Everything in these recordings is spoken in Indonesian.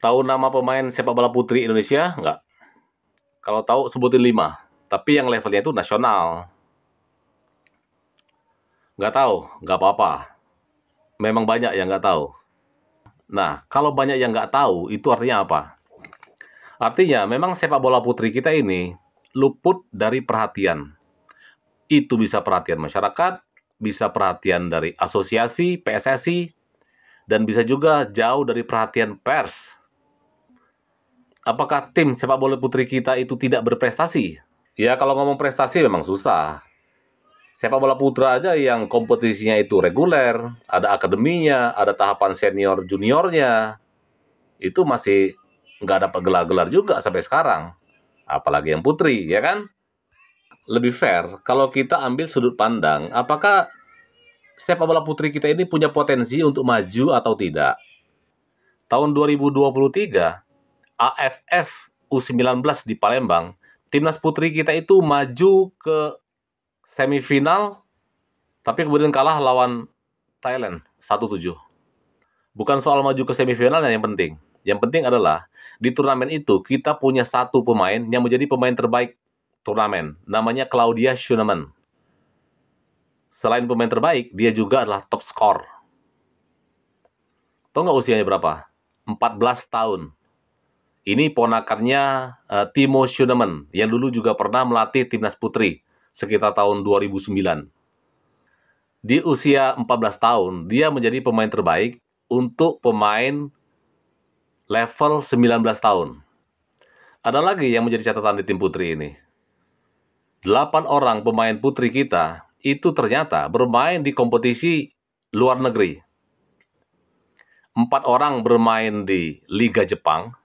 Tahu nama pemain sepak bola putri Indonesia nggak? Kalau tahu sebutin 5. Tapi yang levelnya itu nasional. Nggak tahu, nggak apa-apa. Memang banyak yang nggak tahu. Nah, kalau banyak yang nggak tahu, itu artinya apa? Artinya, memang sepak bola putri kita ini luput dari perhatian. Itu bisa perhatian masyarakat, bisa perhatian dari asosiasi, PSSI, dan bisa juga jauh dari perhatian pers. Apakah tim sepak bola putri kita itu tidak berprestasi? Ya, kalau ngomong prestasi memang susah. Sepak bola putra aja yang kompetisinya itu reguler, ada akademinya, ada tahapan senior juniornya, itu masih nggak dapat gelar-gelar juga sampai sekarang. Apalagi yang putri, ya kan? Lebih fair kalau kita ambil sudut pandang, apakah sepak bola putri kita ini punya potensi untuk maju atau tidak? Tahun 2023, AFF U19 di Palembang, timnas putri kita itu maju ke semifinal, tapi kemudian kalah lawan Thailand 1-7. Bukan soal maju ke semifinal yang penting. Yang penting adalah di turnamen itu kita punya satu pemain yang menjadi pemain terbaik turnamen. Namanya Claudia Schunemann. Selain pemain terbaik, dia juga adalah top skor. Tahu nggak usianya berapa? 14 tahun. Ini ponakannya Timo Schunemann, yang dulu juga pernah melatih timnas putri sekitar tahun 2009. Di usia 14 tahun, dia menjadi pemain terbaik untuk pemain level 19 tahun. Ada lagi yang menjadi catatan di tim putri ini. 8 orang pemain putri kita itu ternyata bermain di kompetisi luar negeri. 4 orang bermain di Liga Jepang.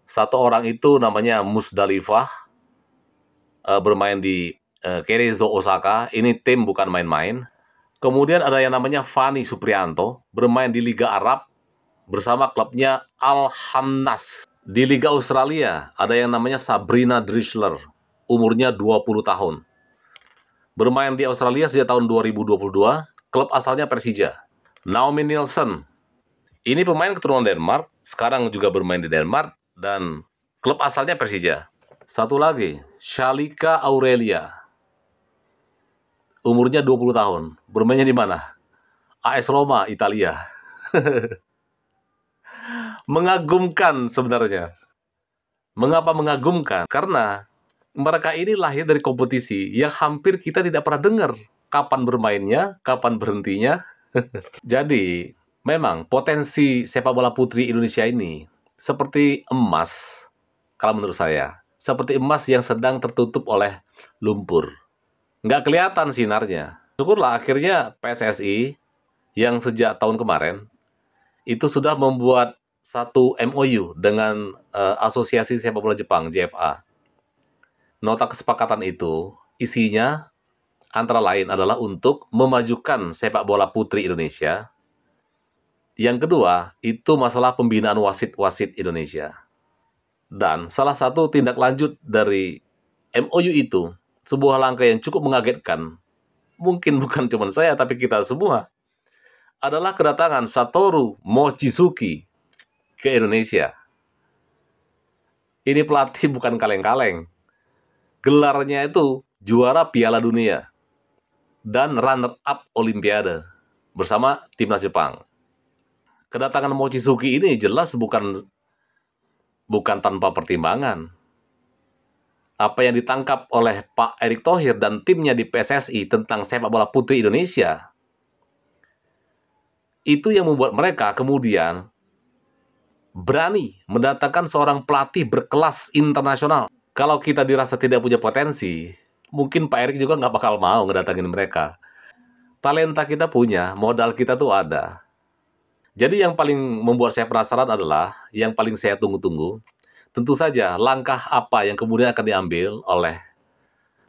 1 orang itu namanya Musdalifah, bermain di Keizo Osaka. Ini tim bukan main-main. Kemudian ada yang namanya Fani Suprianto, bermain di Liga Arab bersama klubnya Al-Hamnas. Di Liga Australia, ada yang namanya Sabrina Drisler, umurnya 20 tahun. Bermain di Australia sejak tahun 2022, klub asalnya Persija. Naomi Nielsen, ini pemain keturunan Denmark, sekarang juga bermain di Denmark, dan klub asalnya Persija. Satu lagi, Shalika Aurelia, umurnya 20 tahun, bermainnya di mana? AS Roma, Italia. Mengagumkan sebenarnya. Mengapa mengagumkan? Karena mereka ini lahir dari kompetisi yang hampir kita tidak pernah dengar. Kapan bermainnya, kapan berhentinya. Jadi, memang potensi sepak bola putri Indonesia ini seperti emas, kalau menurut saya. Seperti emas yang sedang tertutup oleh lumpur. Nggak kelihatan sinarnya. Syukurlah akhirnya PSSI yang sejak tahun kemarin itu sudah membuat satu MOU dengan Asosiasi Sepak Bola Jepang, JFA. Nota kesepakatan itu isinya antara lain adalah untuk memajukan sepak bola putri Indonesia. Yang kedua, itu masalah pembinaan wasit-wasit Indonesia. Dan salah satu tindak lanjut dari MOU itu, sebuah langkah yang cukup mengagetkan, mungkin bukan cuma saya, tapi kita semua, adalah kedatangan Satoru Mochizuki ke Indonesia. Ini pelatih bukan kaleng-kaleng. Gelarnya itu juara Piala Dunia dan runner-up Olimpiade bersama timnas Jepang. Kedatangan Mochizuki ini jelas bukan tanpa pertimbangan. Apa yang ditangkap oleh Pak Erick Thohir dan timnya di PSSI tentang sepak bola putri Indonesia, itu yang membuat mereka kemudian berani mendatangkan seorang pelatih berkelas internasional. Kalau kita dirasa tidak punya potensi, mungkin Pak Erick juga nggak bakal mau ngedatangin mereka. Talenta kita punya, modal kita tuh ada. Jadi yang paling membuat saya penasaran adalah, yang paling saya tunggu-tunggu, tentu saja langkah apa yang kemudian akan diambil oleh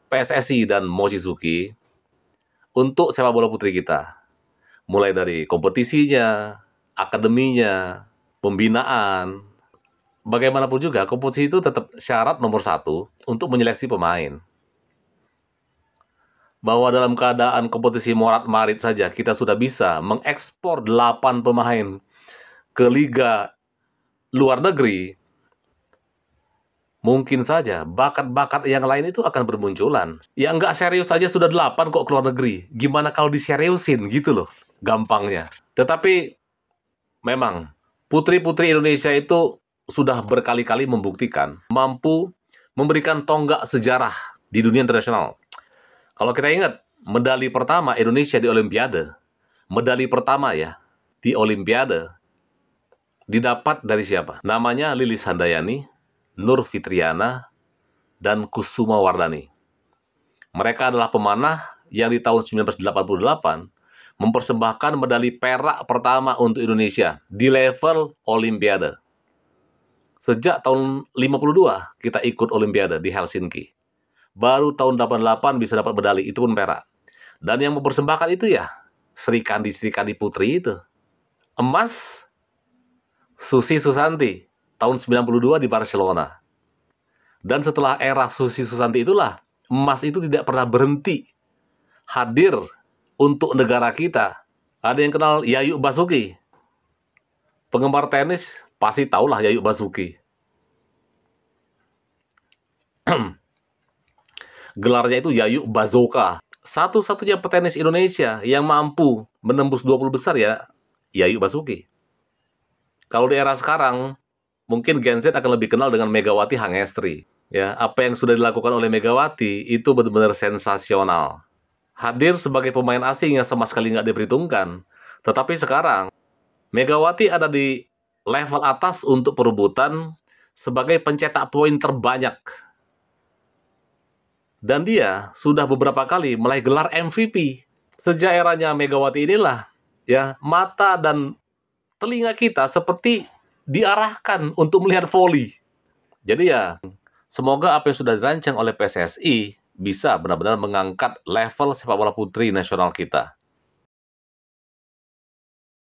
PSSI dan Mochizuki untuk sepak bola putri kita. Mulai dari kompetisinya, akademinya, pembinaan. Bagaimanapun juga, kompetisi itu tetap syarat nomor 1 untuk menyeleksi pemain. Bahwa dalam keadaan kompetisi morat-marit saja kita sudah bisa mengekspor 8 pemain ke liga luar negeri, mungkin saja bakat-bakat yang lain itu akan bermunculan. Ya nggak serius aja sudah 8 kok ke luar negeri. Gimana kalau diseriusin gitu loh, gampangnya. Tetapi memang putri-putri Indonesia itu sudah berkali-kali membuktikan mampu memberikan tonggak sejarah di dunia internasional. Kalau kita ingat, medali pertama Indonesia di Olimpiade, medali pertama ya, di Olimpiade, didapat dari siapa? Namanya Lilis Handayani, Nur Fitriana, dan Kusuma Wardani. Mereka adalah pemanah yang di tahun 1988 mempersembahkan medali perak pertama untuk Indonesia di level Olimpiade. Sejak tahun 52 kita ikut Olimpiade di Helsinki. Baru tahun 88 bisa dapat medali, itu pun perak. Dan yang mempersembahkan itu ya Sri Kandi Putri itu. Emas, Susi Susanti, tahun 92 di Barcelona. Dan setelah era Susi Susanti itulah, emas itu tidak pernah berhenti hadir untuk negara kita. Ada yang kenal Yayu Basuki. Penggemar tenis pasti tahulah Yayu Basuki. Gelarnya itu Yayu Bazoka. Satu-satunya petenis Indonesia yang mampu menembus 20 besar ya Yayu Basuki. Kalau di era sekarang, mungkin Gen Z akan lebih kenal dengan Megawati Hangestri. Ya, apa yang sudah dilakukan oleh Megawati itu benar-benar sensasional. Hadir sebagai pemain asing yang sama sekali nggak diperhitungkan. Tetapi sekarang, Megawati ada di level atas untuk perebutan sebagai pencetak poin terbanyak. Dan dia sudah beberapa kali meraih gelar MVP. Sejak eranya Megawati inilah, ya, mata dan telinga kita seperti diarahkan untuk melihat voli. Jadi ya, semoga apa yang sudah dirancang oleh PSSI bisa benar-benar mengangkat level sepak bola putri nasional kita.